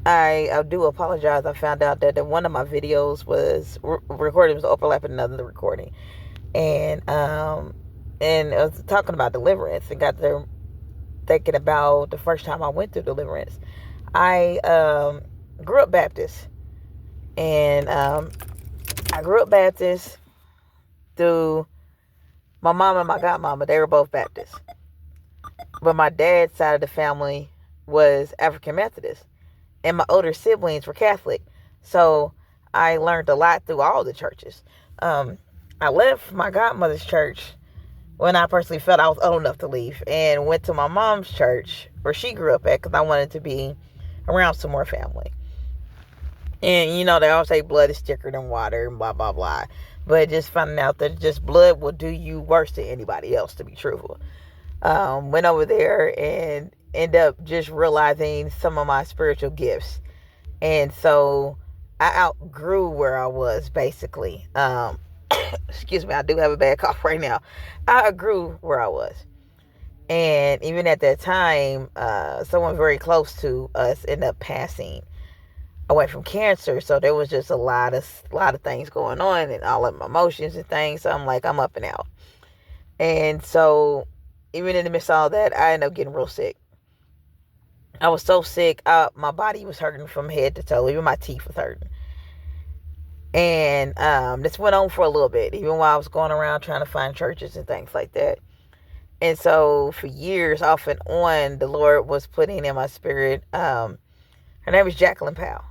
I do apologize. I found out that one of my videos was recorded, was overlapping another recording, and I was talking about deliverance, and got there thinking about the first time I went through deliverance. I grew up Baptist, and I grew up Baptist through my mom and my godmama. They were both Baptists, but my dad's side of the family was African Methodist, and my older siblings were Catholic. So I learned a lot through all the churches. Um, I left my godmother's church when I personally felt I was old enough to leave, and went to my mom's church where she grew up at because I wanted to be around some more family. And they always say blood is thicker than water and blah blah blah. But just finding out that just blood will do you worse than anybody else, to be truthful. Went over there and end up just realizing some of my spiritual gifts. And so I outgrew where I was, basically. Excuse me, I do have a bad cough right now. I outgrew where I was. And even at that time, someone very close to us ended up passing away from cancer. So there was just a lot of things going on, and all of my emotions and things. So I'm like, I'm up and out. And so even in the midst of all that, I ended up getting real sick. I was so sick, my body was hurting from head to toe. Even my teeth was hurting. And this went on for a little bit, even while I was going around trying to find churches and things like that. And so for years, off and on, the Lord was putting in my spirit. Her name is Jacqueline Powell.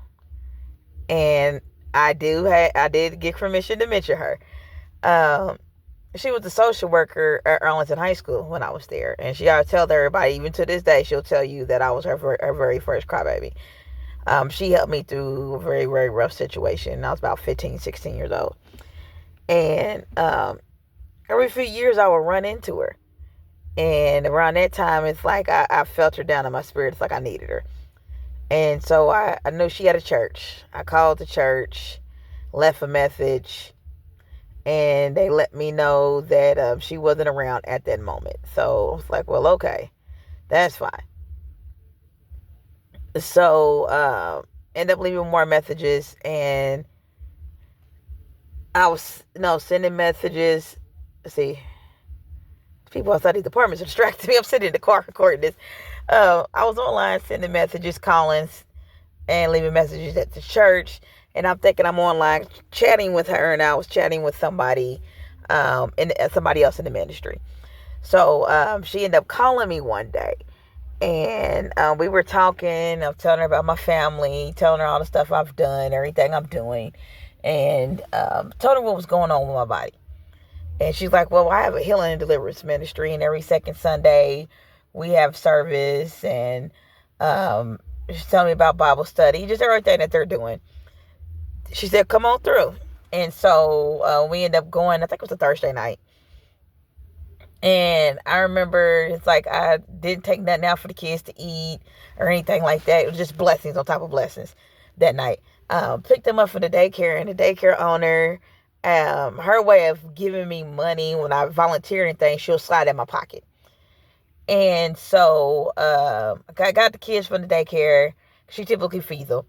And I did get permission to mention her. She was a social worker at Arlington High School when I was there. And she always tell everybody, even to this day, she'll tell you that I was her very first crybaby. She helped me through a very, very rough situation. I was about 15, 16 years old. And every few years I would run into her. And around that time, it's like I felt her down in my spirit. It's like I needed her. And so I knew she had a church. I called the church, left a message, and they let me know that she wasn't around at that moment. So I was like, well, okay, that's fine. So end up leaving more messages, and I was sending messages. Let's see, people outside these apartments are distracting me. I'm sitting in the car recording this. I was online sending messages, calling, and leaving messages at the church. And I'm thinking I'm online chatting with her, and I was chatting with somebody, somebody else in the ministry. So she ended up calling me one day, and we were talking. I'm telling her about my family, telling her all the stuff I've done, everything I'm doing, and told her what was going on with my body. And she's like, well, I have a healing and deliverance ministry, and every second Sunday we have service, and she's telling me about Bible study, just everything that they're doing. She said, come on through. And so we ended up going, I think it was a Thursday night. And I remember it's like I didn't take nothing out for the kids to eat or anything like that. It was just blessings on top of blessings that night. Picked them up from the daycare, and the daycare owner, her way of giving me money when I volunteer and things, she'll slide in my pocket. And so I got the kids from the daycare. She typically feeds them.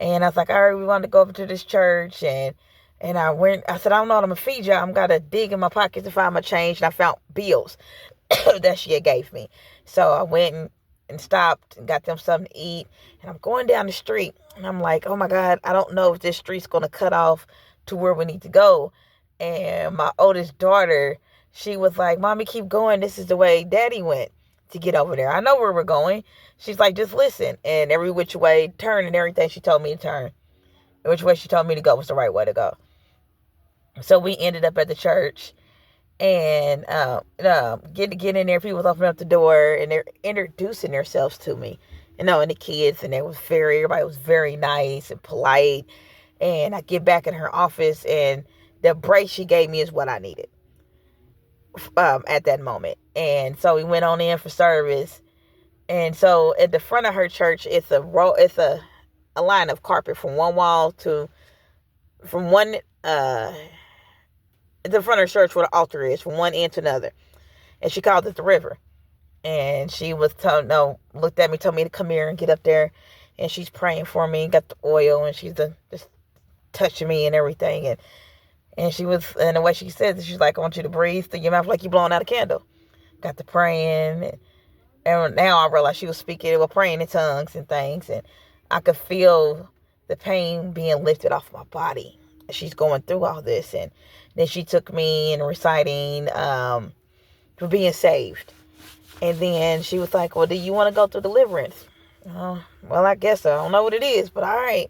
And I was like, all right, we want to go over to this church. And I said, I don't know what I'm going to feed y'all. I'm got to dig in my pockets to find my change. And I found bills that she had gave me. So I went and stopped and got them something to eat. And I'm going down the street. And I'm like, oh my God, I don't know if this street's going to cut off to where we need to go. And my oldest daughter, she was like, Mommy, keep going. This is the way Daddy went to get over there. I know where we're going. She's like, just listen. And every which way turn, and everything she told me to turn, which way she told me to go was the right way to go. So we ended up at the church, and get in there. People was opening up the door, and they're introducing themselves to me, and the kids, and everybody was very nice and polite. And I get back in her office, and the brace she gave me is what I needed at that moment. And so we went on in for service. And so at the front of her church, it's a line of carpet from one wall to the front of the church where the altar is, from one end to another. And she called it the river. And she was looked at me, told me to come here and get up there. and she's praying for me, got the oil, and she's just touching me and everything. And she was, and the way she said it, she's like, I want you to breathe through your mouth like you're blowing out a candle. Got to praying. And now I realize she was speaking, well, praying in tongues and things. And I could feel the pain being lifted off my body. She's going through all this. And then she took me and reciting for being saved. And then she was like, well, do you want to go through deliverance? Well, I guess so. I don't know what it is, but all right.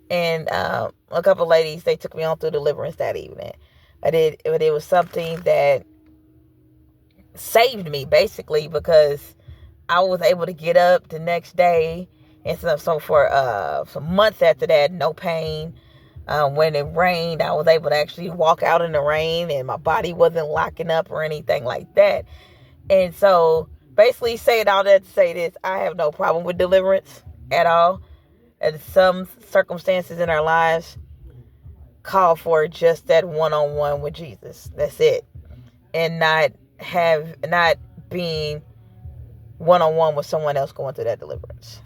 And a couple of ladies, they took me on through deliverance that evening. But it was something that saved me, basically, because I was able to get up the next day. And so for some months after that, no pain. When it rained, I was able to actually walk out in the rain, and my body wasn't locking up or anything like that. And so basically saying all that to say this, I have no problem with deliverance at all. And some circumstances in our lives call for just that one-on-one with Jesus. That's it. And not being one-on-one with someone else going through that deliverance.